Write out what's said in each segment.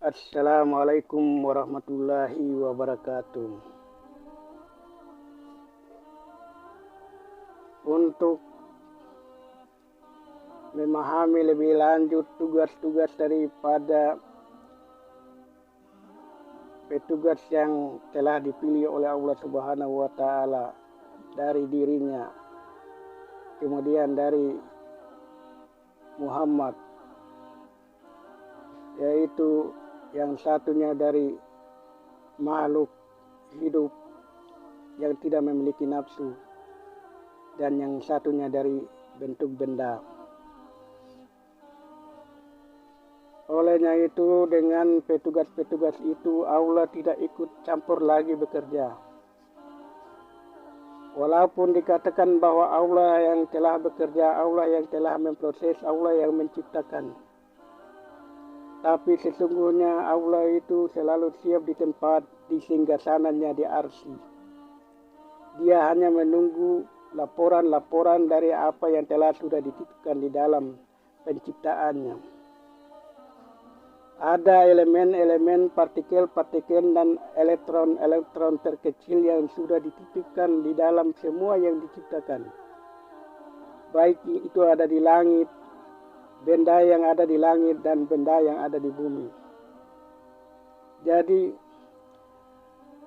Assalamualaikum warahmatullahi wabarakatuh. Untuk memahami lebih lanjut tugas-tugas daripada petugas yang telah dipilih oleh Allah Subhanahu wa Ta'ala dari dirinya, kemudian dari Muhammad, yaitu yang satunya dari makhluk hidup yang tidak memiliki nafsu, dan yang satunya dari bentuk benda. Olehnya itu, dengan petugas-petugas itu Allah tidak ikut campur lagi bekerja. Walaupun dikatakan bahwa Allah yang telah bekerja, Allah yang telah memproses, Allah yang menciptakan, tapi sesungguhnya Allah itu selalu siap di tempat di singgasananya di Arsy. Dia hanya menunggu laporan-laporan dari apa yang telah sudah dititipkan di dalam penciptaannya. Ada elemen-elemen, partikel-partikel, dan elektron-elektron terkecil yang sudah dititipkan di dalam semua yang diciptakan. Baik itu ada di langit, benda yang ada di langit, dan benda yang ada di bumi. Jadi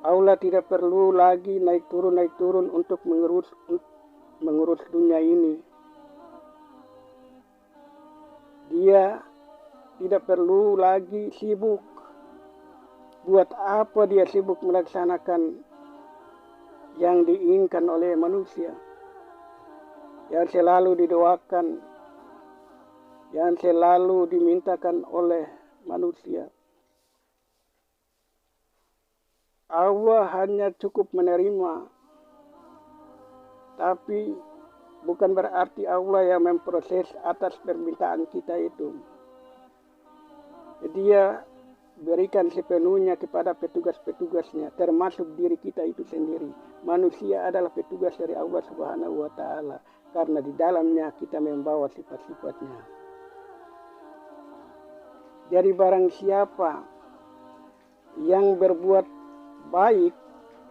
Allah tidak perlu lagi naik turun untuk mengurus dunia ini. Dia tidak perlu lagi sibuk. Buat apa dia sibuk melaksanakan yang diinginkan oleh manusia, yang selalu didoakan, yang selalu dimintakan oleh manusia. Allah hanya cukup menerima, tapi bukan berarti Allah yang memproses atas permintaan kita itu. Dia berikan sepenuhnya kepada petugas-petugasnya, termasuk diri kita itu sendiri. Manusia adalah petugas dari Allah Subhanahu wa Ta'ala, karena di dalamnya kita membawa sifat-sifatnya. Jadi barang siapa yang berbuat baik,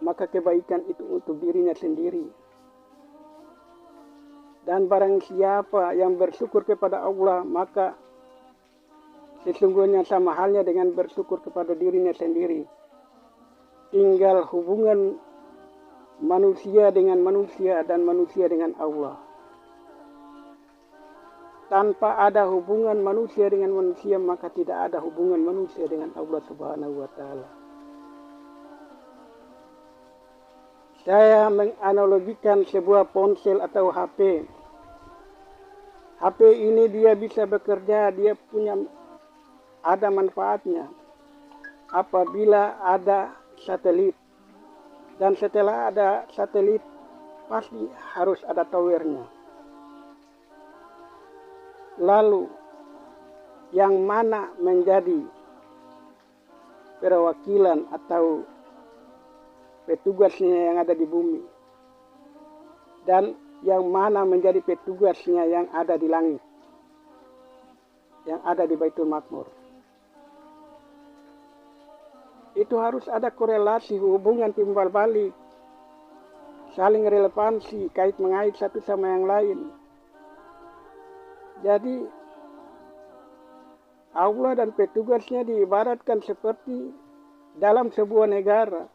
maka kebaikan itu untuk dirinya sendiri. Dan barang siapa yang bersyukur kepada Allah, maka sesungguhnya sama halnya dengan bersyukur kepada dirinya sendiri. Tinggal hubungan manusia dengan manusia dan manusia dengan Allah. Tanpa ada hubungan manusia dengan manusia, maka tidak ada hubungan manusia dengan Allah Subhanahu wa Ta'ala. Saya menganalogikan sebuah ponsel atau HP. HP ini dia bisa bekerja, dia ada manfaatnya apabila ada satelit, dan setelah ada satelit pasti harus ada towernya. Lalu yang mana menjadi perwakilan atau petugasnya yang ada di bumi, dan yang mana menjadi petugasnya yang ada di langit, yang ada di Baitul Maqmur? Itu harus ada korelasi, hubungan timbal balik, saling relevansi, kait mengait satu sama yang lain. Jadi Allah dan petugasnya diibaratkan seperti dalam sebuah negara.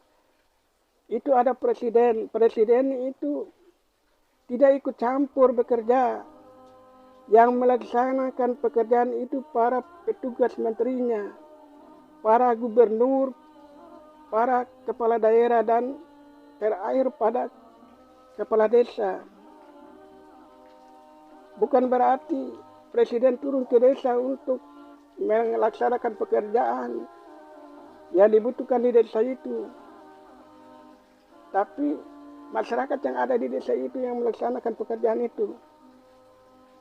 Itu ada presiden. Presiden itu tidak ikut campur bekerja. Yang melaksanakan pekerjaan itu para petugas menterinya, para gubernur, para kepala daerah, dan terakhir pada kepala desa. Bukan berarti presiden turun ke desa untuk melaksanakan pekerjaan yang dibutuhkan di desa itu, tapi masyarakat yang ada di desa itu yang melaksanakan pekerjaan itu.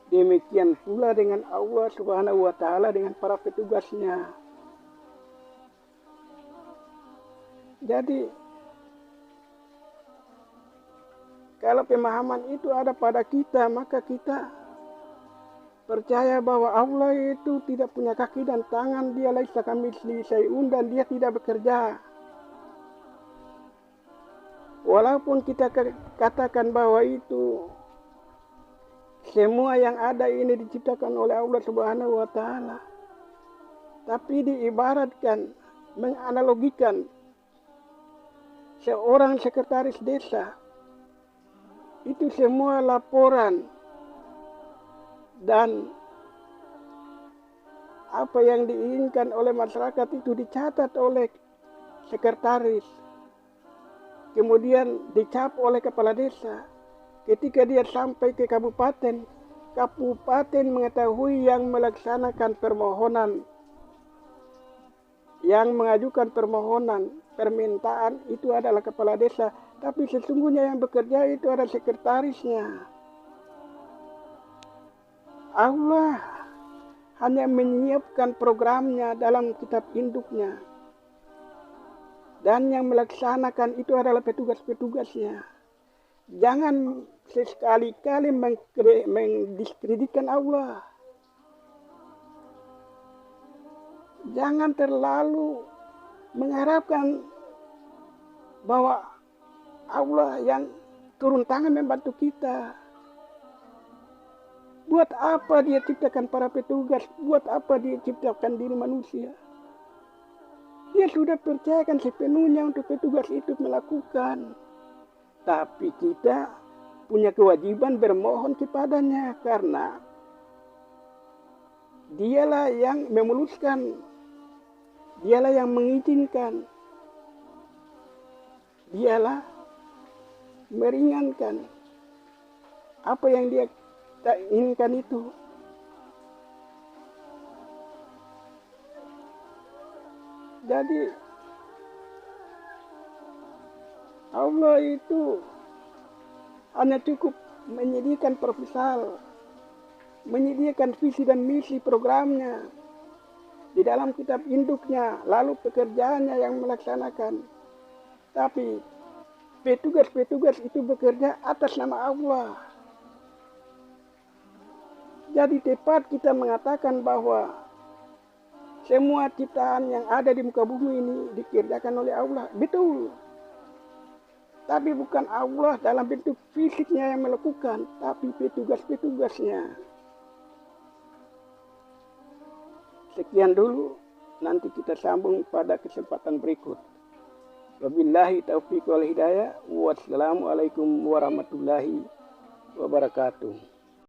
Demikian pula dengan Allah Subhanahu wa Ta'ala dengan para petugasnya. Jadi kalau pemahaman itu ada pada kita, maka kita percaya bahwa Allah itu tidak punya kaki dan tangan, dia laisa kamitslihi syai'un, dan dia tidak bekerja. Walaupun kita katakan bahwa itu semua yang ada ini diciptakan oleh Allah Subhanahu wa Ta'ala, tapi diibaratkan, menganalogikan seorang sekretaris desa, itu semua laporan dan apa yang diinginkan oleh masyarakat itu dicatat oleh sekretaris, kemudian dicap oleh kepala desa. Ketika dia sampai ke kabupaten, kabupaten mengetahui yang melaksanakan permohonan, yang mengajukan permintaan itu adalah kepala desa, tapi sesungguhnya yang bekerja itu adalah sekretarisnya. Allah hanya menyiapkan programnya dalam kitab induknya, dan yang melaksanakan itu adalah petugas-petugasnya. Jangan sekali-kali mendiskreditkan Allah. Jangan terlalu mengharapkan bahwa Allah yang turun tangan membantu kita. Buat apa dia ciptakan para petugas? Buat apa dia ciptakan diri manusia? Dia sudah percayakan sepenuhnya untuk petugas itu melakukan. Tapi kita punya kewajiban bermohon kepadanya, karena dialah yang memuluskan, dialah yang mengizinkan, dialah meringankan apa yang dia tak inginkan itu. Jadi Allah itu hanya cukup menyediakan proposal, menyediakan visi dan misi programnya di dalam kitab induknya, lalu pekerjaannya yang melaksanakan. Tapi petugas-petugas itu bekerja atas nama Allah. Jadi tepat kita mengatakan bahwa semua ciptaan yang ada di muka bumi ini dikerjakan oleh Allah. Betul. Tapi bukan Allah dalam bentuk fisiknya yang melakukan, tapi petugas-petugasnya. Sekian dulu, nanti kita sambung pada kesempatan berikut. Wabillahi taufiq wal hidayah. Wassalamualaikum warahmatullahi wabarakatuh.